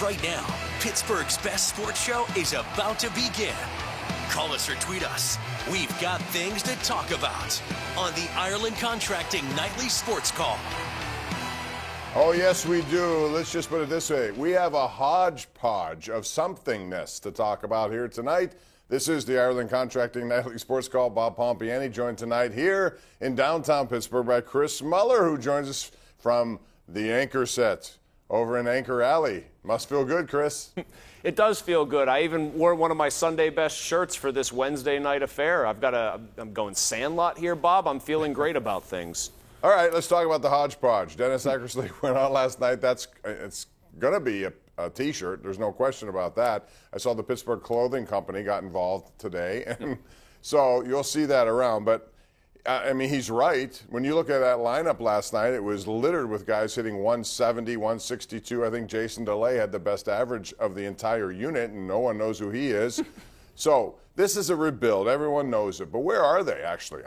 right now. Pittsburgh's best sports show is about to begin. Call us or tweet us. We've got things to talk about on the Ireland Contracting Nightly Sports Call. Oh, yes, we do. Let's just put it this way. We have a hodgepodge of somethingness to talk about here tonight. This is the Ireland Contracting Nightly Sports Call. Bob Pompiani joined tonight here in downtown Pittsburgh by Chris Muller, who joins us from the Anchor set over in Anchor Alley. Must feel good, Chris. It does feel good. I even wore one of my Sunday best shirts for this Wednesday night affair. I'm going Sandlot here, Bob. I'm feeling great about things. All right, let's talk about the hodgepodge. Dennis Eckersley went on last night. It's going to be a T-shirt. There's no question about that. I saw the Pittsburgh Clothing Company got involved today, and so you'll see that around. But, I mean, he's right. When you look at that lineup last night, it was littered with guys hitting 170, 162. I think Jason DeLay had the best average of the entire unit, and no one knows who he is. So this is a rebuild. Everyone knows it. But where are they, actually?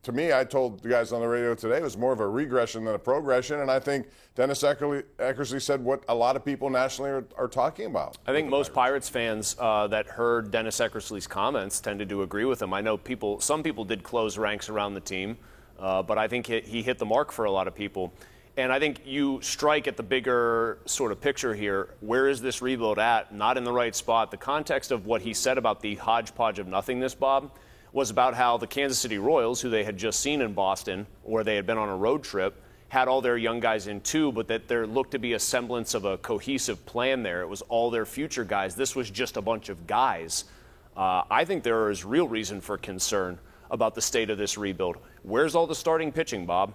To me, I told the guys on the radio today it was more of a regression than a progression, and I think Dennis Eckersley said what a lot of people nationally are talking about. I think most Pirates fans that heard Dennis Eckersley's comments tended to agree with him. I know some people did close ranks around the team, but I think he hit the mark for a lot of people. And I think you strike at the bigger sort of picture here. Where is this rebuild at? Not in the right spot. The context of what he said about the hodgepodge of nothingness, Bob, was about how the Kansas City Royals, who they had just seen in Boston, where they had been on a road trip, had all their young guys in too, but that there looked to be a semblance of a cohesive plan there. It was all their future guys. This was just a bunch of guys. I think there is real reason for concern about the state of this rebuild. Where's all the starting pitching, Bob?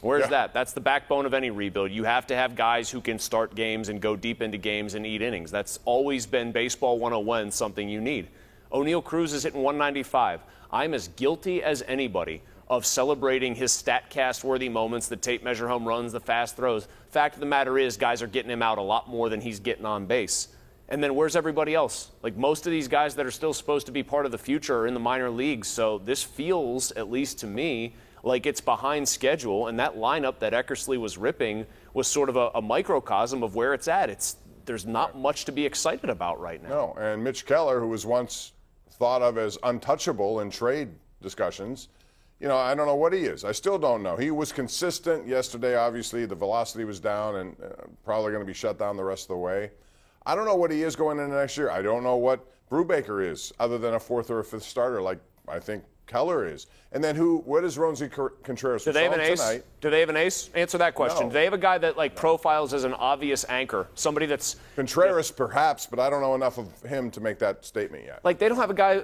Where's that? That's the backbone of any rebuild. You have to have guys who can start games and go deep into games and eat innings. That's always been Baseball 101, something you need. O'Neal Cruz is hitting 195. I'm as guilty as anybody of celebrating his StatCast-worthy moments, the tape measure home runs, the fast throws. Fact of the matter is, guys are getting him out a lot more than he's getting on base. And then where's everybody else? Like, most of these guys that are still supposed to be part of the future are in the minor leagues. So this feels, at least to me, like it's behind schedule. And that lineup that Eckersley was ripping was sort of a microcosm of where it's at. There's not much to be excited about right now. No, and Mitch Keller, who was once thought of as untouchable in trade discussions, I don't know what he is. I still don't know. He was consistent yesterday. Obviously, the velocity was down and probably going to be shut down the rest of the way. I don't know what he is going into next year. I don't know what Brubaker is other than a fourth or a fifth starter like I think Keller is. And then what is Roansy Contreras? Do they have an ace? Tonight. Do they have an ace? Answer that question. No. Do they have a guy that profiles as an obvious anchor? Somebody that's Contreras perhaps, but I don't know enough of him to make that statement yet. Like, they don't have a guy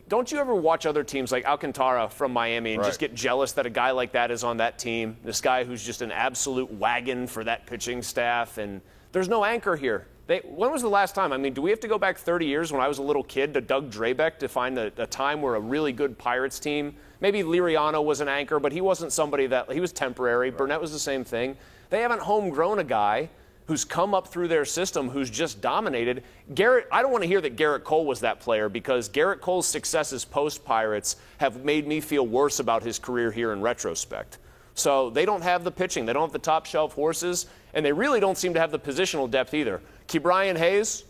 don't you ever watch other teams like Alcantara from Miami and just get jealous that a guy like that is on that team? This guy who's just an absolute wagon for that pitching staff, and there's no anchor here. When was the last time? I mean, do we have to go back 30 years when I was a little kid to Doug Drabeck to find a time where a really good Pirates team, maybe Liriano was an anchor, but he wasn't somebody he was temporary. Right. Burnett was the same thing. They haven't homegrown a guy who's come up through their system who's just dominated. I don't want to hear that Garrett Cole was that player, because Garrett Cole's successes post-Pirates have made me feel worse about his career here in retrospect. So they don't have the pitching. They don't have the top shelf horses, and they really don't seem to have the positional depth either. Ke'Bryan Hayes,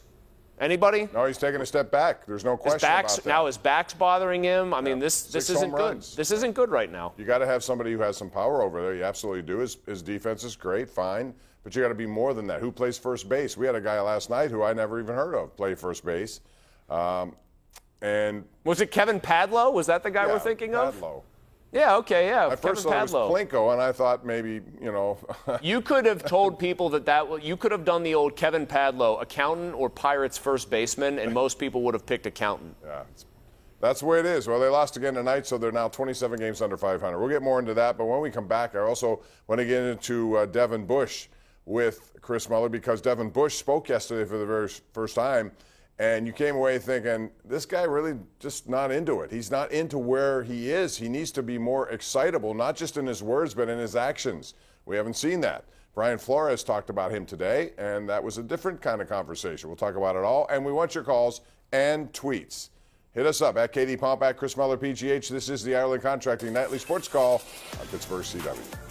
anybody? No, he's taking a step back. There's no question about that. Now his back's bothering him. I mean, this isn't good. This isn't good right now. You got to have somebody who has some power over there. You absolutely do. His defense is great, fine, but you got to be more than that. Who plays first base? We had a guy last night who I never even heard of play first base. And was it Kevin Padlo? Was that the guy we're thinking of? Padlo. Yeah, okay, yeah. I first thought it was Plinko, and I thought maybe, You could have told people you could have done the old Kevin Padlo, accountant or Pirates first baseman, and most people would have picked accountant. Yeah, that's the way it is. Well, they lost again tonight, so they're now 27 games under 500. We'll get more into that, but when we come back, I also want to get into Devin Bush with Chris Muller, because Devin Bush spoke yesterday for the very first time. And you came away thinking, this guy really just not into it. He's not into where he is. He needs to be more excitable, not just in his words, but in his actions. We haven't seen that. Brian Flores talked about him today, and that was a different kind of conversation. We'll talk about it all, and we want your calls and tweets. Hit us up at KD Pomp, at Chris Muller, PGH. This is the Ireland Contracting Nightly Sports Call on Pittsburgh CW.